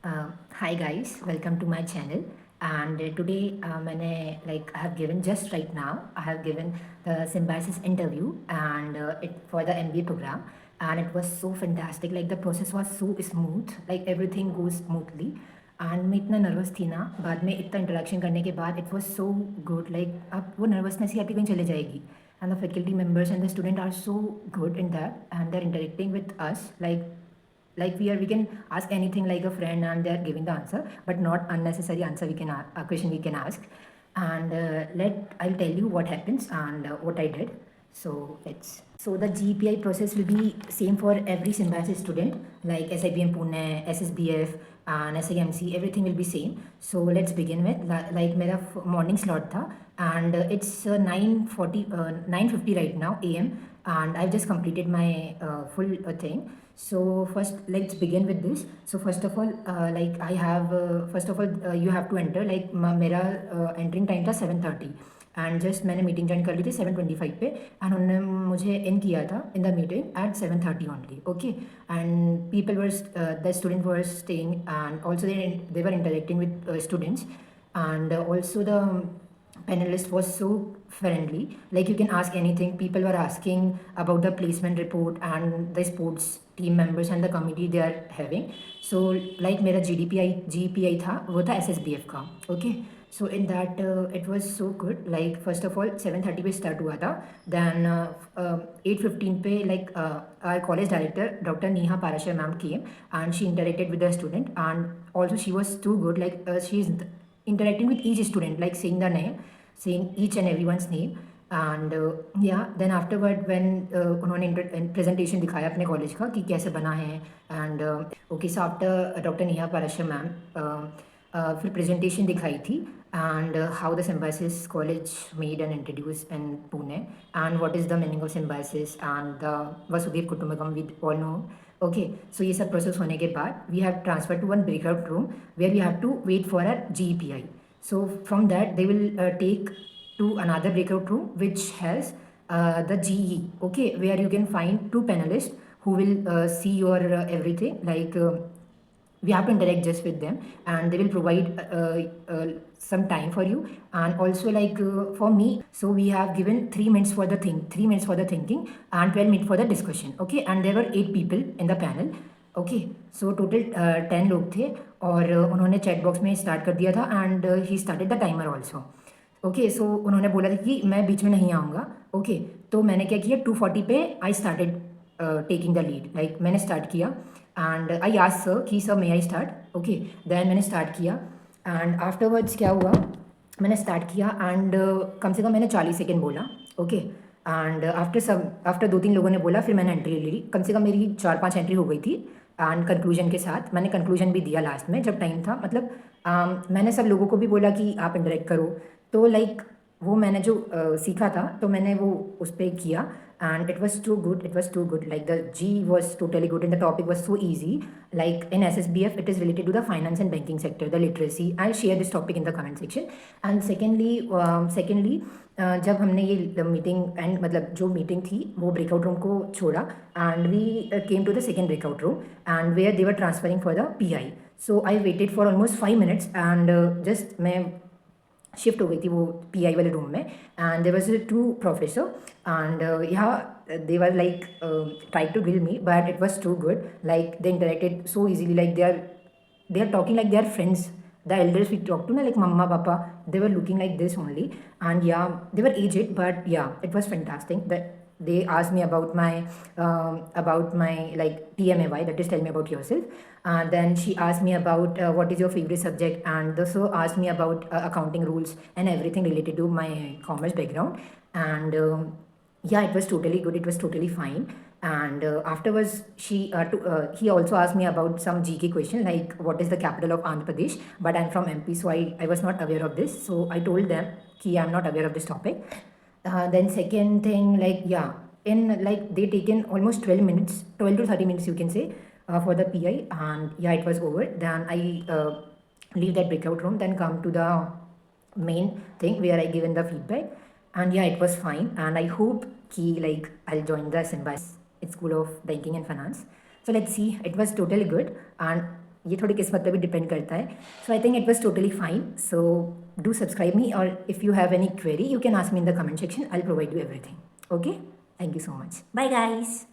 Hi guys, welcome to my channel. And today, I have given just right now. I have given the Symbiosis interview and it for the MBA program, and it was so fantastic. Like the process was so smooth, like everything goes smoothly. And मैं इतना nervous थी ना, बाद में इतना interaction करने के बाद it was so good. Like अब वो नर्वसनेस ही आपकी कहीं चले जाएगी. And the faculty members and the student are so good in that, and they're interacting with us we can ask anything like a friend and they're giving the answer, but not unnecessary answer we can a question we can ask. And let I'll tell you what happens and what I did. So the GPI process will be same for every Symbiosis student, like SIBM Pune, SSBF and SIMC, everything will be same. So let's begin with like मेरा morning slot था, and it's 9:50 right now AM, and I've just completed my full thing. So first, let's begin with this. So first of all, you have to enter. Like मेरा entering time था 7:30, and just मैंने meeting join कर ली थी 7:25 पे, and उन्होंने मुझे इन किया था in the meeting at 7:30 only. Okay, and people were the student were staying and also they were interacting with students, and also the panelist was so friendly. Like you can ask anything. People were asking about the placement report and the sports team members and the committee they are having. So like मेरा GPI था, वो था SSBF का. Okay, so in that it was so good. Like first of all 7:30 पे start हुआ था. Then 8:15 पे our college director Dr. Neha Parashar ma'am came and she interacted with the student, and also she was too good. Like she is interacting with each student, like saying the name, saying each and everyone's name. And yeah, then afterward when उन्होंने presentation दिखाया अपने college का कि कैसे बना है. And okay, so after Dr. Neha Parashar ma'am फिर presentation दिखाई थी, and how the Symbiosis College made and introduced in Pune, and what is the meaning of Symbiosis and the Vasudhaiv Kutumbakam we all know. Okay, so ये सब process होने के बाद we have transferred to one breakout room where we have to wait for our GPI. So from that they will take to another breakout room which has the GE. Okay, where you can find two panelists who will see your everything. We have to interact just with them, and they will provide some time for you. And also for me, so we have given 3 minutes for the 3 minutes for the thinking and 12 minutes for the discussion. Okay, and there were 8 people in the panel. Okay, so total 10 लोग थे, और उन्होंने chat box में start कर दिया था, and he started the timer also. Okay, so उन्होंने बोला था कि मैं बीच में नहीं आऊँगा. ओके, तो मैंने क्या किया, 2:40 पे I started taking the lead. Like मैंने स्टार्ट किया, एंड आई आस्क्ड सर कि sir may I start. Okay, then मैंने स्टार्ट किया, एंड आफ्टरवर्ड्स क्या हुआ, मैंने स्टार्ट किया, एंड कम से कम मैंने 40 सेकेंड बोला. ओके, एंड आफ्टर 2-3 लोगों ने बोला, फिर मैंने एंट्री ले ली. कम से कम मेरी 4-5 एंट्री हो गई थी, एंड कंक्लूजन के साथ मैंने कंक्लूजन भी दिया लास्ट में जब टाइम था. मतलब मैंने सब लोगों को भी बोला कि आप इंटरेक्ट करो. तो लाइक वो मैंने जो सीखा था, तो मैंने वो उस पर किया, and it was too good. It was too good. Like the G was totally good, and the topic was so easy. Like in SSBF it is related to the finance and banking sector, the literacy. I'll share this topic in the comment section. And secondly जब हमने ये meeting and मतलब जो meeting थी वो breakout room को छोड़ा, and we came to the second breakout room, and where they were transferring for the PI. So I waited for almost 5 minutes, and just मैं शिफ्ट हो गई थी वो PI वाले रूम में, and there was 2 professor, and they were like tried to grill me, but it was too good. Like they interacted so easily. Like they are talking like they are friends. The elders we talked to, like mama, papa, they were looking like this only. And yeah, they were aged, but yeah, it was fantastic. That they asked me about my like TMAY, that is tell me about yourself. And then she asked me about what is your favorite subject, and also asked me about accounting rules and everything related to my commerce background. And yeah, it was totally good, it was totally fine. And afterwards he also asked me about some GK question, like what is the capital of Andhra Pradesh, but I'm from MP, so I was not aware of this. So I told them ki I'm not aware of this topic. Then second thing, like yeah, in like they taken almost 12 minutes, 12 to 30 minutes you can say, for the PI. And yeah, it was over. Then I leave that breakout room, then come to the main thing where I given the feedback. And yeah, it was fine, and I hope ki like I'll join the Symbiosis School of Banking and Finance. So let's see, it was totally good. And ये थोड़ी किस्मत पे भी depend करता है. So I think it was totally fine. So do subscribe me, और if you have any query you can ask me in the comment section. I will provide you everything. Okay, thank you so much. Bye guys.